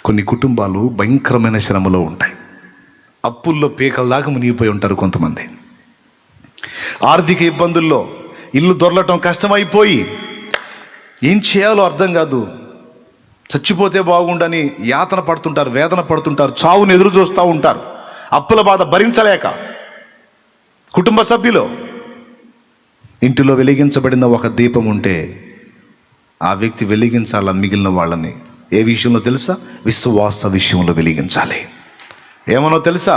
కొన్ని కుటుంబాలు భయంకరమైన శ్రమలో ఉంటాయి. అప్పుల్లో పీకల దాకా మునిగిపోయి ఉంటారు కొంతమంది. ఆర్థిక ఇబ్బందుల్లో ఇల్లు దొరలటం కష్టమైపోయి ఏం చేయాలో అర్థం కాదు. చచ్చిపోతే బాగుండని యాతన పడుతుంటారు, వేదన పడుతుంటారు, చావును ఎదురు చూస్తూ ఉంటారు. అప్పుల బాధ భరించలేక కుటుంబ సభ్యులు. ఇంటిలో వెలిగించబడిన ఒక దీపం ఉంటే ఆ వ్యక్తి వెలిగించాల మిగిలిన వాళ్ళని. ఏ విషయంలో తెలుసా? విశ్వాస విషయంలో వెలిగించాలి. ఏమనో తెలుసా?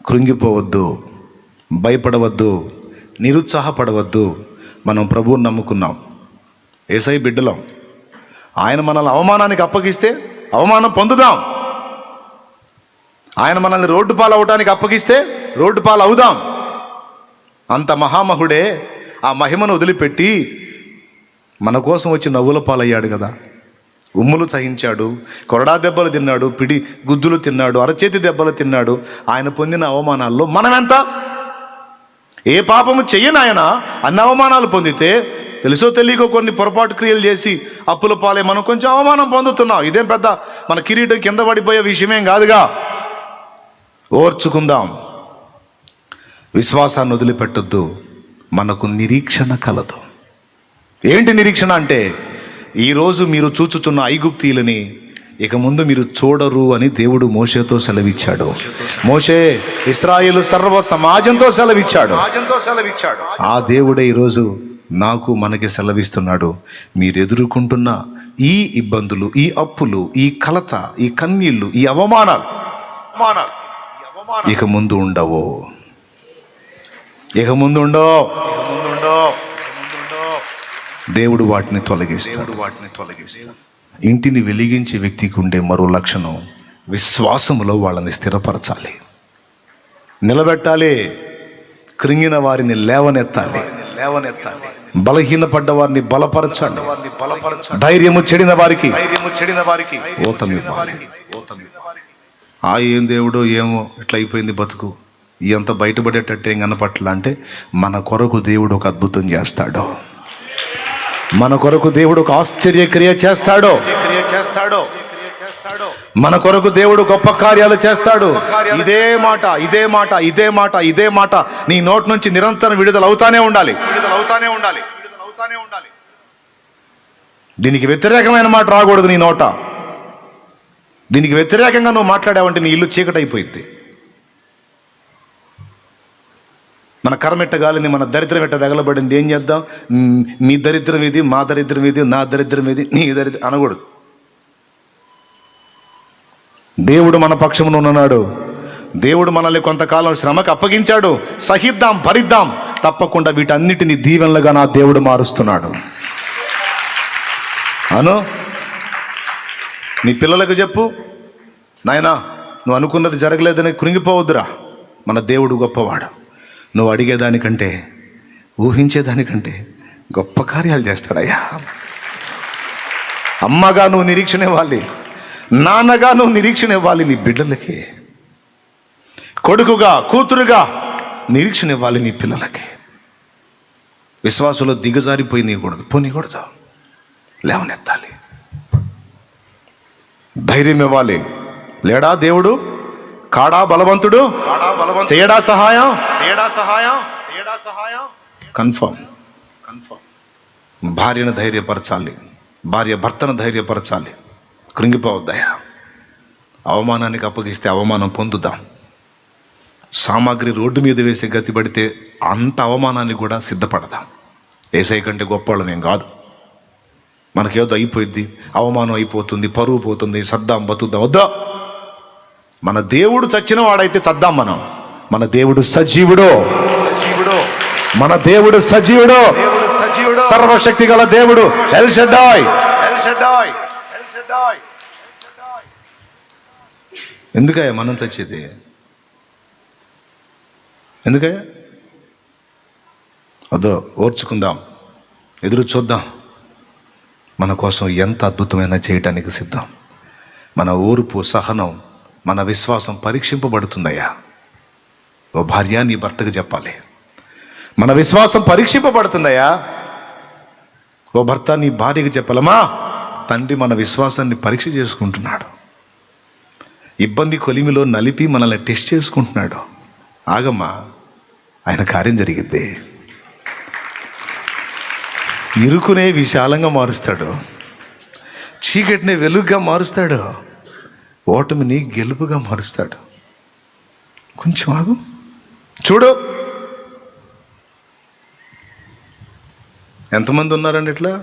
కృంగిపోవద్దు, భయపడవద్దు, నిరుత్సాహపడవద్దు. మనం ప్రభువుని నమ్ముకున్నాం, యేసయ్య బిడ్డలం. ఆయన మనల్ని అవమానానికి అప్పగిస్తే అవమానం పొందుదాం. ఆయన మనల్ని రోడ్డు పాలు అవడానికి అప్పగిస్తే రోడ్డు పాలు అవుదాం. అంత మహామహుడే ఆ మహిమను వదిలిపెట్టి మన కోసం వచ్చి నవ్వుల పాలయ్యాడు కదా. ఉమ్ములు సహించాడు, కొరడా దెబ్బలు తిన్నాడు, పిడి గుద్దులు తిన్నాడు, అరచేతి దెబ్బలు తిన్నాడు. ఆయన పొందిన అవమానాల్లో మనమెంత? ఏ పాపము చెయ్యని ఆయన అన్ని అవమానాలు పొందితే తెలుసో తెలియకో కొన్ని పొరపాటు క్రియలు చేసి అప్పుల పాలే మనం కొంచెం అవమానం పొందుతున్నాం. ఇదేం పెద్ద మన కిరీటం కింద పడిపోయే విషయమేం కాదుగా. ఓర్చుకుందాం. విశ్వాసాన్ని వదిలిపెట్టొద్దు. మనకు నిరీక్షణ కలదు. ఏంటి నిరీక్షణ అంటే, ఈరోజు మీరు చూచుచున్న ఐగుప్తీయులని ఇక ముందు మీరు చూడరు అని దేవుడు మోషేతో సెలవిచ్చాడు. మోషే ఇశ్రాయేలు సర్వ సమాజంతో సెలవిచ్చాడు. ఆ దేవుడే ఈరోజు నాకు మనకి సెలవిస్తున్నాడు. మీరు ఎదుర్కొంటున్న ఈ ఇబ్బందులు, ఈ అప్పులు, ఈ కలత, ఈ కన్నీళ్లు, ఈ అవమానాలు ఇక ముందు ఉండవు. ఇక ముందు ఉండవు. దేవుడు వాటిని తొలగిస్తాడు. ఇంటిని వెలిగించే వ్యక్తికి ఉండే మరో లక్షణం, విశ్వాసములో వాళ్ళని స్థిరపరచాలి, నిలబెట్టాలి. కృంగిన వారిని లేవనెత్తాలి. బలహీనపడ్డ వారిని బలపరచాలి. ధైర్యము చెడిన వారికి ఓతమివ్వాలి. ఏం దేవుడో ఏమో ఇట్లా అయిపోయింది బతుకు, ఎంత బయటపడేటట్టు ఏం కనపట్ల అంటే, మన కొరకు దేవుడు ఒక అద్భుతం చేస్తాడు. మన కొరకు దేవుడు ఒక ఆశ్చర్యక్రియ చేస్తాడు. మన కొరకు దేవుడు గొప్ప కార్యాలు చేస్తాడు. ఇదే మాట, ఇదే మాట, ఇదే మాట, ఇదే మాట నీ నోటి నుంచి నిరంతరం విడుదల అవుతానే ఉండాలి. దీనికి వ్యతిరేకమైన మాట రాకూడదు నీ నోట. దీనికి వ్యతిరేకంగా నువ్వు మాట్లాడావంటే నీ ఇల్లు చీకటైపోయింది. మన కర్మెట్ట గాలింది, మన దరిద్రం ఎట్ట తగలబడింది, ఏం చేద్దాం? మీ దరిద్రం ఇది, మా దరిద్రం ఇది, నా దరిద్రం ఇది, నీ దరిద్రం అనకూడదు. దేవుడు మన పక్షమున ఉన్నాడు. దేవుడు మనల్ని కొంతకాలం శ్రమకు అప్పగించాడు. సహిద్దాం, భరిద్దాం. తప్పకుండా వీటన్నిటిని దీవెనలుగా నా దేవుడు మారుస్తున్నాడు. అను నీ పిల్లలకు చెప్పు, నాయనా నువ్వు అనుకున్నది జరగలేదని కృంగిపోవద్దురా. మన దేవుడు గొప్పవాడు. నువ్వు అడిగేదానికంటే, ఊహించేదానికంటే గొప్ప కార్యాలు చేస్తాడయ్యా. అమ్మగా నువ్వు నిరీక్షణ ఇవ్వాలి, నాన్నగా నువ్వు నిరీక్షణ ఇవ్వాలి నీ బిడ్డలకి. కొడుకుగా, కూతురుగా నిరీక్షణ ఇవ్వాలి నీ పిల్లలకి. విశ్వాసంలో దిగజారిపోయి నీకూడదు, పోనీకూడదు. లేవనెత్తాలి, ధైర్యం ఇవ్వాలి. లేడా దేవుడు? కాడా బలవంతుడు? చేయడా సహాయం? కన్ఫర్మ్. భార్యను ధైర్యపరచాలి, భార్య భర్తను ధైర్యపరచాలి. కృంగిపోవద్దయా. అవమానానికి అప్పగిస్తే అవమానం పొందుదాం. సామాగ్రి రోడ్డు మీద వేసే గతి పడితే అంత అవమానాన్ని కూడా సిద్ధపడదాం. యేసయ్య కంటే గొప్పవాళ్ళమేం కాదు. మనకేదో అయిపోయింది, అవమానం అయిపోతుంది, పరువు పోతుంది, సద్దాం బతుకుదాం. వద్దా. మన దేవుడు చచ్చిన వాడైతే చద్దాం మనం. మన దేవుడు సజీవుడు, మన దేవుడు సజీవుడు, సర్వశక్తి గల దేవుడు. ఎల్ షడ్డాయ్. ఎందుకయ్యా మనం చచ్చేది? ఎందుకయ్యా? వద్దు, ఓర్చుకుందాం, ఎదురు చూద్దాం. మన కోసం ఎంత అద్భుతమైన చేయటానికి సిద్ధం. మన ఓర్పు, సహనం, మన విశ్వాసం పరీక్షింపబడుతుందయ్యా. ఓ భార్య నీ భర్తకు చెప్పాలి, మన విశ్వాసం పరీక్షింపబడుతుందయ్యా. ఓ భర్త నీ భార్యకు చెప్పాలమ్మా, తండ్రి మన విశ్వాసాన్ని పరీక్ష చేసుకుంటున్నాడు. ఇబ్బంది కొలిమిలో నలిపి మనల్ని టెస్ట్ చేసుకుంటున్నాడు. ఆగమ్మా, ఆయన కార్యం జరిగిద్ది. ఇరుకునే విశాలంగా మారుస్తాడు, చీకటిని వెలుగుగా మారుస్తాడు, ఓటమిని గెలుపుగా మారుస్తాడు. కొంచెం ఆగు, చూడు. ఎంతమంది ఉన్నారండి ఇట్లా?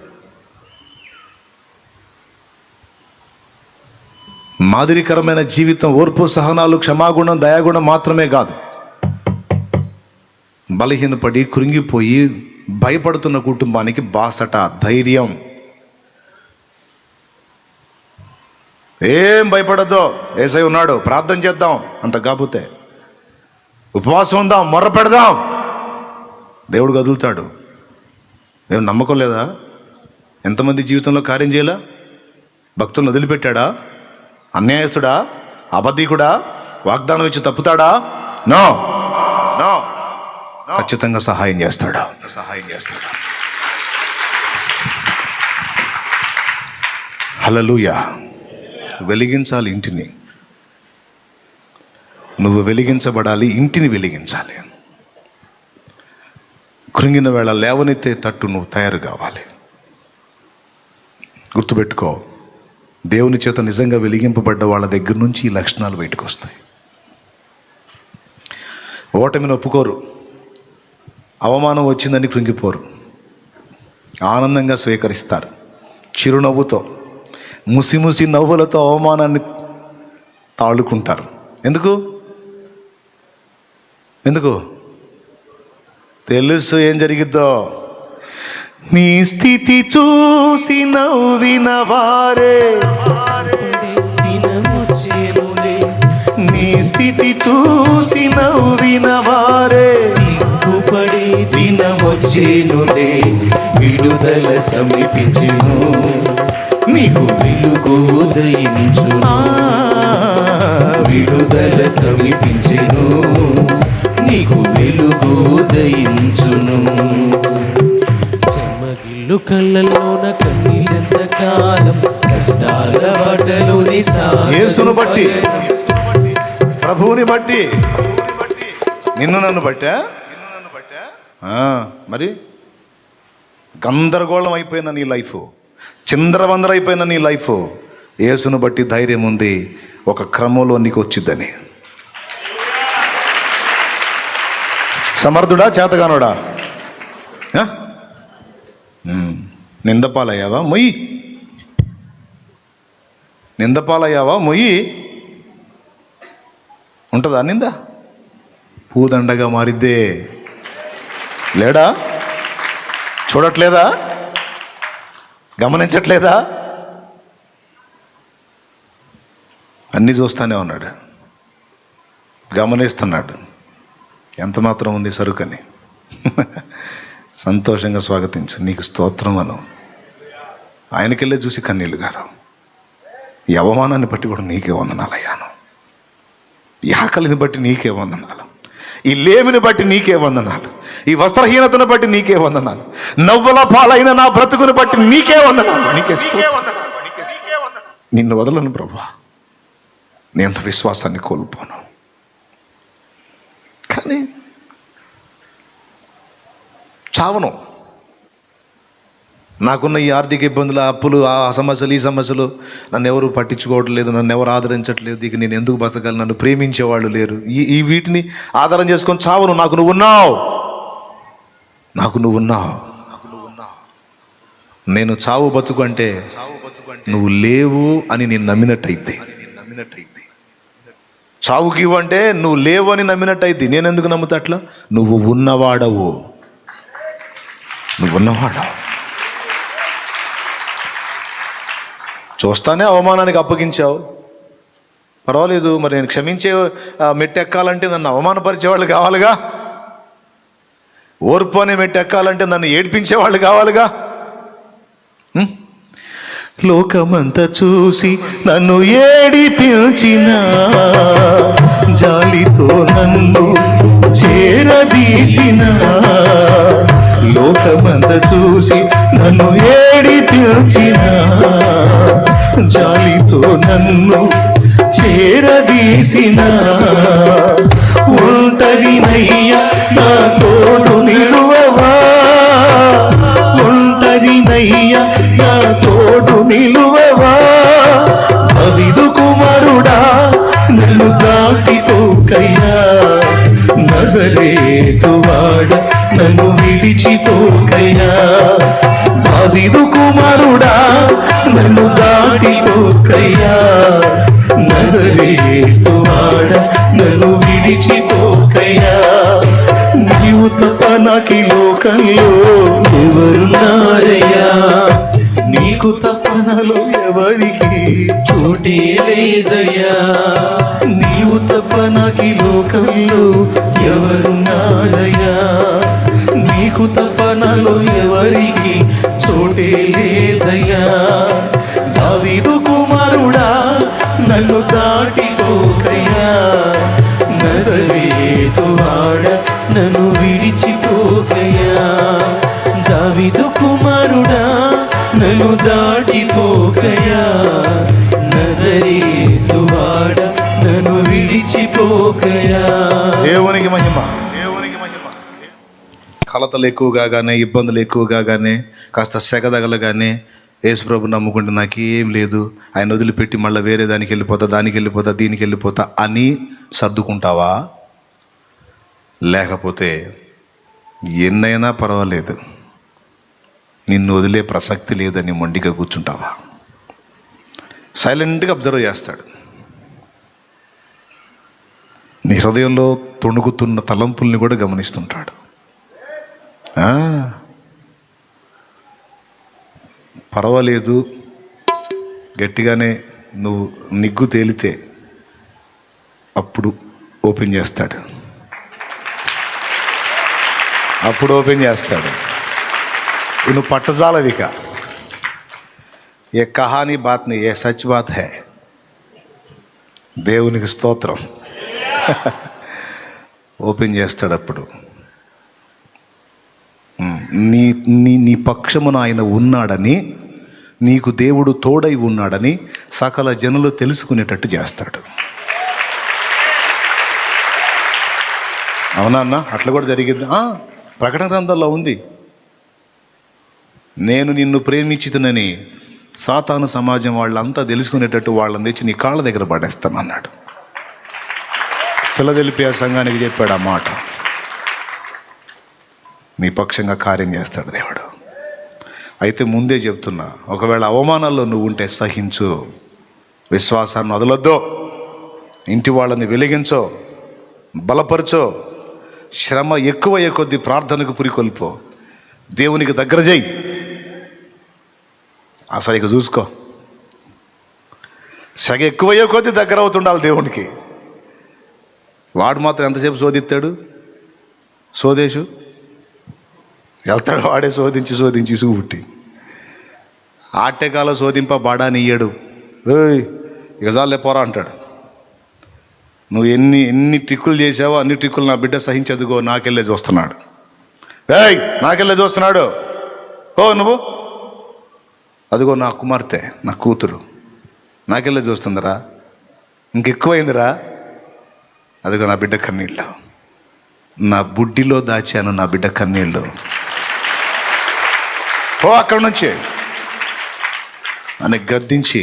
మాదిరికరమైన జీవితం, ఓర్పు, సహనాలు, క్షమాగుణం, దయాగుణం మాత్రమే కాదు, బలహీనపడి కృంగిపోయి భయపడుతున్న కుటుంబానికి బాసట, ధైర్యం. ఏం భయపడద్దు, యేసయ్య ఉన్నాడు, ప్రార్థన చేద్దాం, అంత కాకపోతే ఉపవాసం ఉందాం, మొర్ర పెడదాం, దేవుడు కదులుతాడు. దేవుడు నమ్మకం లేదా? ఎంతమంది జీవితంలో కార్యం చేయాలా? భక్తులను వదిలిపెట్టాడా? అన్యాయస్తుడా? అబద్ధీకుడా? వాగ్దానం ఇచ్చి తప్పుతాడా? నో నో, ఖచ్చితంగా సహాయం చేస్తాడు. హల్లెలూయా. వెలిగించాలి ఇంటిని. నువ్వు వెలిగించబడాలి, ఇంటిని వెలిగించాలి. కృంగిన వేళ లేవనెత్తే తట్టు నువ్వు తయారు కావాలి. గుర్తుపెట్టుకో, దేవుని చేత నిజంగా వెలిగింపబడ్డ వాళ్ళ దగ్గర నుంచి ఈ లక్షణాలు బయటకు వస్తాయి. ఓటమిని ఒప్పుకోరు, అవమానం వచ్చిందని కృంగిపోరు, ఆనందంగా స్వీకరిస్తారు. చిరునవ్వుతో, ముసిముసి నవ్వులతో అవమానాన్ని తాళుకుంటారు. ఎందుకు? తెలుసు ఏం జరిగిద్దో. నీ స్థితి చూసి నవ్విన వారే, నీ స్థితి చూసి నవ్విన వారే, సిగ్గుపడే దినమొచ్చేనులే, విడుదల సమీపించును, నీకు వెలుగు ఉదయించును, విడుదల సమీపించును, నీకు వెలుగు ఉదయించును. చెమ్మగిల్లు కళ్ళలోన కన్నీళ్ళెంత కాలం, కష్టాల బాటలోని యేసును బట్టి, ప్రభువుని బట్టి, నిన్ను నన్ను బట్టా? మరి గందరగోళం అయిపోయిన నీ లైఫ్, చిందరవందర అయిపోయిన నీ లైఫ్, యేసును బట్టి ధైర్యం ఉంది, ఒక క్రమంలో నీకు వచ్చిద్దని. సమర్థుడా, చేతగానుడా? నిందపాలయ్యావా? మొయ్యి. నిందపాలయ్యావా? మొయ్యి. ఉంటుందా నింద? పూదండగా మారిద్దే. లేడా? చూడట్లేదా? గమనించట్లేదా? అన్నీ చూస్తూనే ఉన్నాడు, గమనిస్తున్నాడు. ఎంత మాత్రం ఉంది సరుకని సంతోషంగా స్వాగతించు. నీకు స్తోత్రం అను. ఆయనకెళ్ళే చూసి కన్నీళ్ళు గారు. ఈ అవమానాన్ని బట్టి కూడా నీకే వందనాలయ్యాను, ఈ ఆకలిని బట్టి నీకే వందనాలు, ఈ లేమిని బట్టి నీకే వందనాలు, ఈ వస్త్రహీనతను బట్టి నీకే వందనాలు, నవ్వుల పాలైన నా బ్రతుకుని బట్టి నీకే వందనాలు, నీకే నిన్ను వదలను ప్రభువా. నేను విశ్వాసాన్ని కోల్పోను. కానీ చావను. నాకున్న ఈ ఆర్థిక ఇబ్బందులు, అప్పులు, ఆ సమస్యలు, ఈ సమస్యలు, నన్ను ఎవరు పట్టించుకోవట్లేదు, నన్ను ఎవరు ఆదరించట్లేదు, ఇక నేను ఎందుకు బతకాలి, నన్ను ప్రేమించేవాళ్ళు లేరు, ఈ వీటిని ఆధారం చేసుకొని చావను. నాకు నువ్వు ఉన్నావు. నేను చావు బతుకు అంటే నువ్వు లేవు అని నేను నమ్మినట్టయితే, చావుకి అంటే నువ్వు లేవు అని నమ్మినట్టయితే. నేను ఎందుకు నమ్ముతా అట్లా? నువ్వు ఉన్నవాడవు. చూస్తానే అవమానానికి అప్పగించావు, పర్వాలేదు. మరి నేను క్షమించే మెట్టు ఎక్కాలంటే నన్ను అవమానపరిచేవాళ్ళు కావాలిగా, ఓర్పు అనే మెట్టు ఎక్కాలంటే నన్ను ఏడ్పించేవాళ్ళు కావాలిగా. లోకమంతా చూసి నన్ను ఏడిపించిన, జాలితో నన్ను చేరదీసిన, లోకమంతా చూసి నన్ను ఏడిపించిన, జాలితో నన్ను చేరదీసిన ఒంటరినయ్యా నా తోడు నిలువవా, ఒంటరినయ్యా నా తోడు నిలువవా. దావీదు కుమారుడా నన్ను దాటిపోకయ్యా, నజరేతువాడ నన్ను విడిచిపోకయ్యా. దావీదు కుమారుడా నన్ను దాటిపోకయ్యా, నజరేతువాడ నన్ను విడిచిపోకయ్యా. నీవు తప్ప నాకు ఈ లోకంలో ఎవరున్నారయ్యా, నీకు తప్ప నాలో ఎవరికి చోటే లేదయ్యా. నీవు తప్ప నాకు ఈ లోకంలో ఎవరున్నారయ్యా, నీకు తప్ప నాలో ఎవరికి చోటే లేదయ్యా. దావీదు కుమారుడా నన్ను దాటిపోకయ్యా, నజరేతువాడ నన్ను విడిచిపోకయ్యా. దావీదు కుమారుడా నన్ను దాటిపోకయ్యా, నజరేతువాడ నన్ను విడిచిపోకయ్యా. దేవునికి మహిమ, దేవునికి మహిమ. కలతలు ఎక్కువగా కానీ, ఇబ్బందులు ఎక్కువగా కానీ, కాస్త సెగదగలగానే యేసుప్రభు నమ్ముకుంటే నాకేం లేదు, ఆయన వదిలిపెట్టి మళ్ళీ వేరే దానికి వెళ్ళిపోతా, దానికి వెళ్ళిపోతా, దీనికి వెళ్ళిపోతా అని సర్దుకుంటావా? లేకపోతే ఎన్నైనా పర్వాలేదు, నిన్ను వదిలే ప్రసక్తి లేదని మొండిగా కూర్చుంటావా? సైలెంట్గా అబ్జర్వ్ చేస్తాడు. నీ హృదయంలో తొణుకుతున్న తలంపుల్ని కూడా గమనిస్తుంటాడు. పర్వాలేదు, గట్టిగానే నువ్వు నిగ్గు తేలితే అప్పుడు ఓపెన్ చేస్తాడు, అప్పుడు ఓపెన్ చేస్తాడు. నువ్వు పట్టజాలవిక, ఏ కహానీ బాత్ ని, ఏ సచ్ బాత్ హై. దేవునికి స్తోత్రం. ఓపెన్ చేస్తాడు అప్పుడు. నీ నీ నీ పక్షమున ఆయన ఉన్నాడని, నీకు దేవుడు తోడై ఉన్నాడని సకల జనులు తెలుసుకునేటట్టు చేస్తాడు. అవునా అన్న? అట్లా కూడా జరిగింది. ప్రకటన గ్రంథంలో ఉంది, నేను నిన్ను ప్రేమించుతునని సాతాను సమాజం వాళ్ళంతా తెలుసుకునేటట్టు వాళ్ళని తెచ్చి నీ కాళ్ళ దగ్గర పడేస్తానన్నాడు. ఫిలదెల్ఫియా సంఘానికి చెప్పాడు ఆ మాట. నీ పక్షంగా కార్యం చేస్తాడు దేవుడు. అయితే ముందే చెప్తున్నా, ఒకవేళ అవమానాల్లో నువ్వు ఉంటే సహించు, విశ్వాసాన్ని వదలొద్దు, ఇంటి వాళ్ళని వెలిగించో, బలపరచో, శ్రమ ఎక్కువయ్యే కొద్దీ ప్రార్థనకు పురికొల్పో, దేవునికి దగ్గర చేయి. అసలు ఇక చూసుకో, సగ ఎక్కువయ్యే కొద్దీ దగ్గర అవుతుండాలి దేవునికి. వాడు మాత్రం ఎంతసేపు శోధిస్తాడు? సోదేశు వెళ్తాడు, వాడే శోధించి శోధించి ఇసుగుపుట్టి ఆటేకాలో శోధింప బాడాని ఇయ్యడు. ఇక చాలే పోరా అంటాడు. నువ్వు ఎన్ని ట్రిక్కులు చేసావో అన్ని ట్రిక్కులు నా బిడ్డ సహించదుగో, నాకెళ్ళే చూస్తున్నాడు. నాకెళ్ళే చూస్తున్నాడు. నువ్వు అదిగో నా కుమార్తె, నా కూతురు నాకెళ్ళే చూస్తుందిరా, ఇంకెక్కువైందిరా, అదిగో నా బిడ్డ కన్నీళ్ళు, నా బుడ్డిలో దాచాను నా బిడ్డ కన్నీళ్ళు, అక్కడి నుంచి అని గద్దించి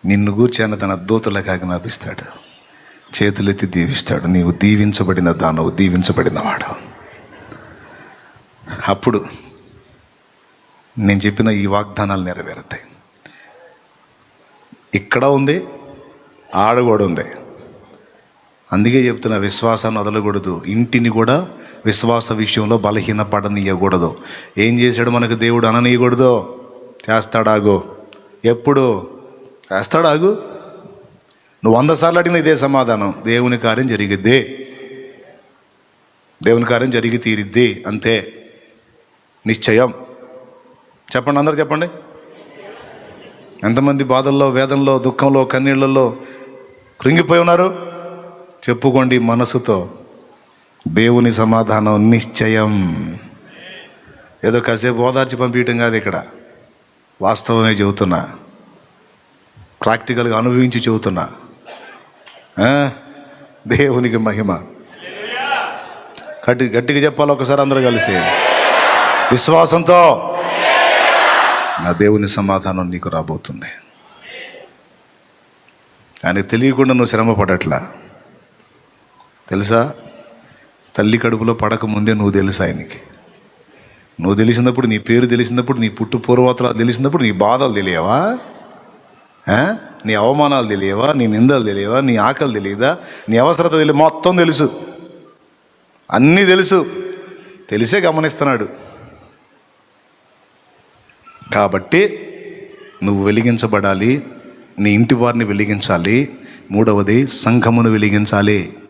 నిన్ను గూర్చాను తన దూతలకు ఆజ్ఞాపిస్తాడు, చేతులెత్తి దీవిస్తాడు. నీవు దీవించబడిన దానవు, దీవించబడినవాడు. అప్పుడు నేను చెప్పిన ఈ వాగ్దానాలు నెరవేరుతాయి. ఇక్కడ ఉంది, ఆడ కూడా ఉంది. అందుకే చెప్తున్నా, విశ్వాసాన్ని వదలకూడదు. ఇంటిని కూడా విశ్వాస విషయంలో బలహీనపడనీయకూడదు. ఏం చేశాడు మనకు దేవుడు అననీయకూడదు. చేస్తాడాగు, ఎప్పుడు చేస్తాడాగు. నువ్వు 100 సార్లు అడిగిన ఇదే సమాధానం, దేవుని కార్యం జరిగిద్దే, దేవుని కార్యం జరిగి తీరిద్ది, అంతే, నిశ్చయం. చెప్పండి, అందరూ చెప్పండి. ఎంతమంది బాధల్లో, వేదనలో, దుఃఖంలో, కన్నీళ్లలో కృంగిపోయి ఉన్నారు? చెప్పుకోండి మనసుతో, దేవుని సమాధానం నిశ్చయం. ఏదో కాసేపు ఓదార్చి పంపించడం కాదు, ఇక్కడ వాస్తవమే చెబుతున్నా. ప్రాక్టికల్గా అనుభవించి చెబుతున్నా. దేవునికి మహిమ. గట్టిగా చెప్పాలి ఒకసారి అందరూ కలిసి, విశ్వాసంతో. నా దేవుని సమాధానం నీకు రాబోతుంది. కానీ తెలియకుండా నువ్వు శ్రమ పడట్లా తెలుసా? తల్లి కడుపులో పడక ముందే నువ్వు తెలుసు ఆయనకి. నువ్వు తెలిసినప్పుడు, నీ పేరు తెలిసినప్పుడు, నీ పుట్టు పూర్వోత్తరాలు తెలిసినప్పుడు నీ బాధలు తెలియవా? నీ అవమానాలు తెలియవా? నీ నిందలు తెలియవా? నీ ఆకలి తెలియదా? నీ అవసరత తెలియదు. మొత్తం తెలుసు, అన్నీ తెలుసు. తెలిసే గమనిస్తున్నాడు. కాబట్టి నువ్వు వెలిగించబడాలి, నీ ఇంటి వారిని వెలిగించాలి. మూడవది, సంఘమును వెలిగించాలి.